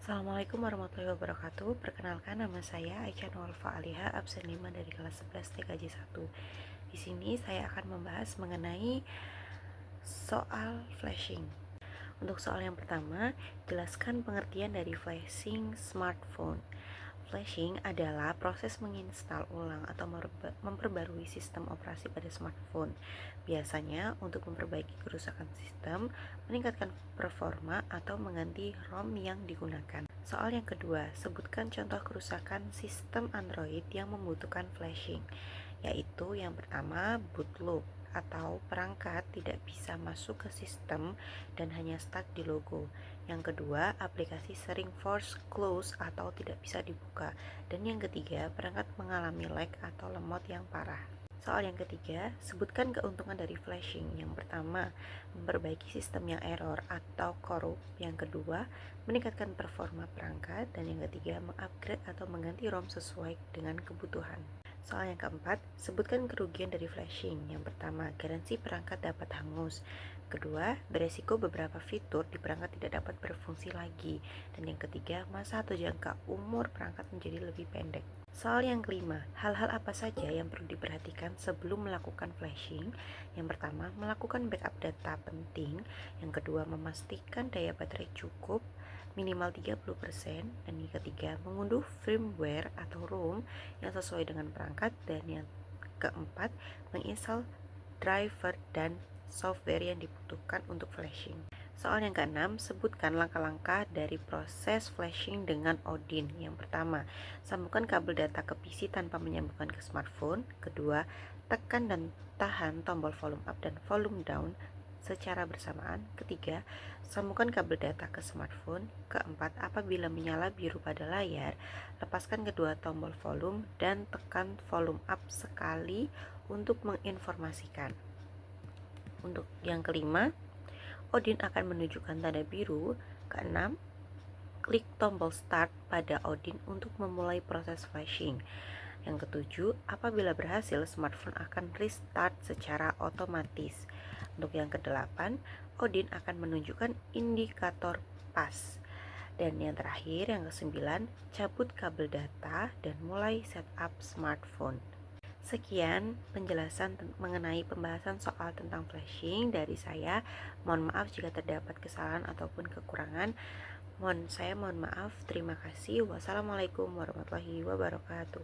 Assalamualaikum warahmatullahi wabarakatuh. Perkenalkan, nama saya Aicha Nurulfa Aliha, absen 5 dari kelas 11 TKJ 1. Di sini saya akan membahas mengenai soal flashing. Untuk soal yang pertama, jelaskan pengertian dari flashing smartphone. Flashing adalah proses menginstal ulang atau memperbarui sistem operasi pada smartphone. Biasanya untuk memperbaiki kerusakan sistem, meningkatkan performa, atau mengganti ROM yang digunakan. Soal yang kedua, sebutkan contoh kerusakan sistem Android yang membutuhkan flashing, yaitu yang pertama boot loop atau perangkat tidak bisa masuk ke sistem dan hanya stuck di logo. Yang kedua, aplikasi sering force close atau tidak bisa dibuka. Dan yang ketiga, perangkat mengalami lag atau lemot yang parah. Soal yang ketiga, sebutkan keuntungan dari flashing. Yang pertama, memperbaiki sistem yang error atau korup. Yang kedua, meningkatkan performa perangkat. Dan yang ketiga, mengupgrade atau mengganti ROM sesuai dengan kebutuhan. Soal yang keempat, sebutkan kerugian dari flashing. Yang pertama, garansi perangkat dapat hangus. Kedua, beresiko beberapa fitur di perangkat tidak dapat berfungsi lagi. Dan yang ketiga, masa atau jangka umur perangkat menjadi lebih pendek. Soal yang kelima, hal-hal apa saja yang perlu diperhatikan sebelum melakukan flashing? Yang pertama, melakukan backup data penting. Yang kedua, memastikan daya baterai cukup minimal 30%, dan yang ketiga, mengunduh firmware atau ROM yang sesuai dengan perangkat, dan yang keempat, menginstal driver dan software yang dibutuhkan untuk flashing. Soal yang keenam, sebutkan langkah-langkah dari proses flashing dengan Odin. Yang pertama, sambungkan kabel data ke PC tanpa menyambungkan ke smartphone. Kedua, tekan dan tahan tombol volume up dan volume down secara bersamaan. Ketiga, sambungkan kabel data ke smartphone. Keempat, apabila menyala biru pada layar, lepaskan kedua tombol volume dan tekan volume up sekali untuk menginformasikan. Untuk yang kelima, Odin akan menunjukkan tanda biru. Keenam, klik tombol start pada Odin untuk memulai proses flashing. Yang ketujuh, apabila berhasil, smartphone akan restart secara otomatis. Untuk yang kedelapan, Odin akan menunjukkan indikator pas. Dan yang terakhir, yang kesembilan, cabut kabel data dan mulai setup smartphone. Sekian penjelasan mengenai pembahasan soal tentang flashing dari saya. Mohon maaf jika terdapat kesalahan ataupun kekurangan. Mohon maaf. Terima kasih. Wassalamualaikum warahmatullahi wabarakatuh.